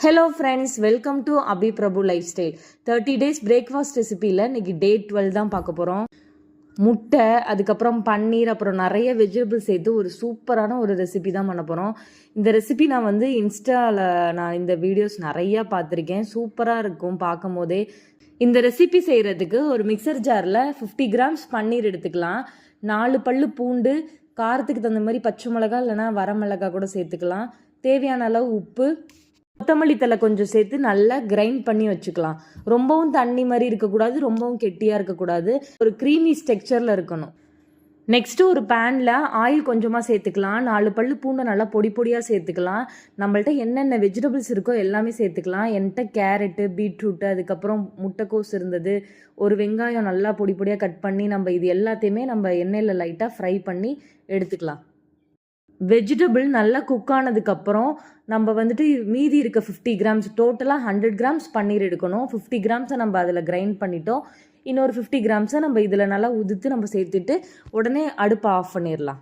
Hello friends, welcome to Abi Prabhu lifestyle. 30 days breakfast ரெசிபியில் இன்றைக்கி day 12 தான் பார்க்க போகிறோம். முட்டை, அதுக்கப்புறம் பன்னீர், அப்புறம் நிறைய வெஜிடபிள்ஸ் சேர்த்து ஒரு சூப்பரான ஒரு ரெசிபி தான் பண்ண போகிறோம். இந்த ரெசிபி நான் இன்ஸ்டாவில் இந்த வீடியோஸ் நிறையா பார்த்துருக்கேன். சூப்பராக இருக்கும் பார்க்கும் போதே. இந்த ரெசிபி செய்கிறதுக்கு ஒரு மிக்சர் ஜாரில் 50 கிராம்ஸ் பன்னீர் எடுத்துக்கலாம். 4 பல்லு பூண்டு, காரத்துக்கு தகுந்த மாதிரி பச்சை மிளகா இல்லைனா வரமிளகா கூட சேர்த்துக்கலாம். தேவையான அளவு உப்பு, கொத்தமல்லி தலை கொஞ்சம் சேர்த்து நல்லா கிரைண்ட் பண்ணி வச்சுக்கலாம். ரொம்பவும் தண்ணி மாதிரி இருக்கக்கூடாது, ரொம்பவும் கெட்டியாக இருக்கக்கூடாது, ஒரு க்ரீமி டெக்ஸ்சரில் இருக்கணும். நெக்ஸ்ட்டு ஒரு பேனில் ஆயில் கொஞ்சமாக சேர்த்துக்கலாம். 4 பல்லு பூண்டை நல்லா பொடி பொடியாக சேர்த்துக்கலாம். நம்மள்ட்ட என்னென்ன வெஜிடபிள்ஸ் இருக்கோ எல்லாமே சேர்த்துக்கலாம். என்கிட்ட கேரட்டு, பீட்ரூட்டு, அதுக்கப்புறம் முட்டைக்கோஸ் இருந்தது. ஒரு வெங்காயம் நல்லா பொடி பொடியாக கட் பண்ணி இது எல்லாத்தையுமே எண்ணெயில் லைட்டாக ஃப்ரை பண்ணி எடுத்துக்கலாம். வெஜிடபிள் நல்லா குக் ஆனதுக்கப்புறம் மீதி இருக்க 50 கிராம்ஸ், டோட்டலாக 100 கிராம்ஸ் பன்னீர் எடுக்கணும். 50 கிராம்ஸை அதில் கிரைண்ட் பண்ணிட்டோம். இன்னொரு 50 கிராம்ஸை இதில் நல்லா உதுத்து சேர்த்துட்டு உடனே அடுப்பை ஆஃப் பண்ணிடலாம்.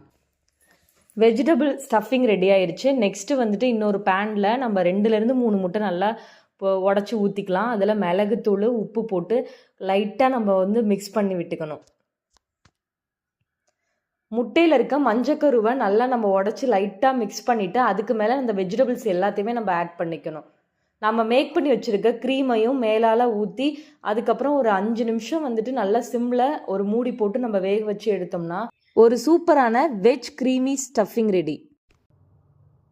வெஜிடபிள் ஸ்டஃபிங் ரெடி ஆயிடுச்சு. நெக்ஸ்ட்டு இன்னொரு பேனில் 2லேருந்து 3 முட்டை நல்லா உடச்சி ஊற்றிக்கலாம். அதில் மிளகுத்தூள், உப்பு போட்டு லைட்டாக மிக்ஸ் பண்ணி விட்டுக்கணும். முட்டையில் இருக்க மஞ்சக்கருவை நல்லா உடச்சி லைட்டாக மிக்ஸ் பண்ணிவிட்டு அதுக்கு மேலே அந்த வெஜிடபிள்ஸ் எல்லாத்தையுமே ஆட் பண்ணிக்கணும். மேக் பண்ணி வச்சுருக்க க்ரீமையும் மேலால் ஊற்றி அதுக்கப்புறம் ஒரு 5 நிமிஷம் நல்லா சிம்மில் ஒரு மூடி போட்டு வேக வச்சு எடுத்தோம்னா ஒரு சூப்பரான வெஜ் க்ரீமி ஸ்டஃபிங் ரெடி.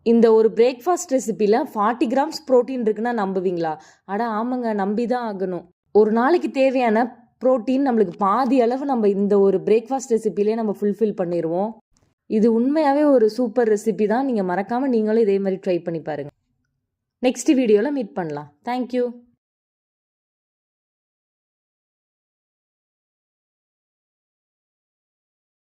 இந்த ஒரு பிரேக்ஃபாஸ்ட் ரெசிப்பியில் 40 கிராம்ஸ் ப்ரோட்டீன் இருக்குன்னா நம்புவீங்களா? ஆமாங்க, நம்பி தான் ஆகணும். ஒரு நாளைக்கு தேவையான ப்ரோட்டீன் நம்மளுக்கு பாதி அளவு இந்த ஒரு பிரேக்ஃபாஸ்ட் ரெசிப்பிலே ஃபுல்ஃபில் பண்ணிடுவோம். இது உண்மையாகவே ஒரு சூப்பர் ரெசிபி தான். நீங்கள் மறக்காமல் நீங்களும் இதே மாதிரி ட்ரை பண்ணி பாருங்கள். நெக்ஸ்ட் வீடியோவில் மீட் பண்ணலாம். தேங்க்யூ.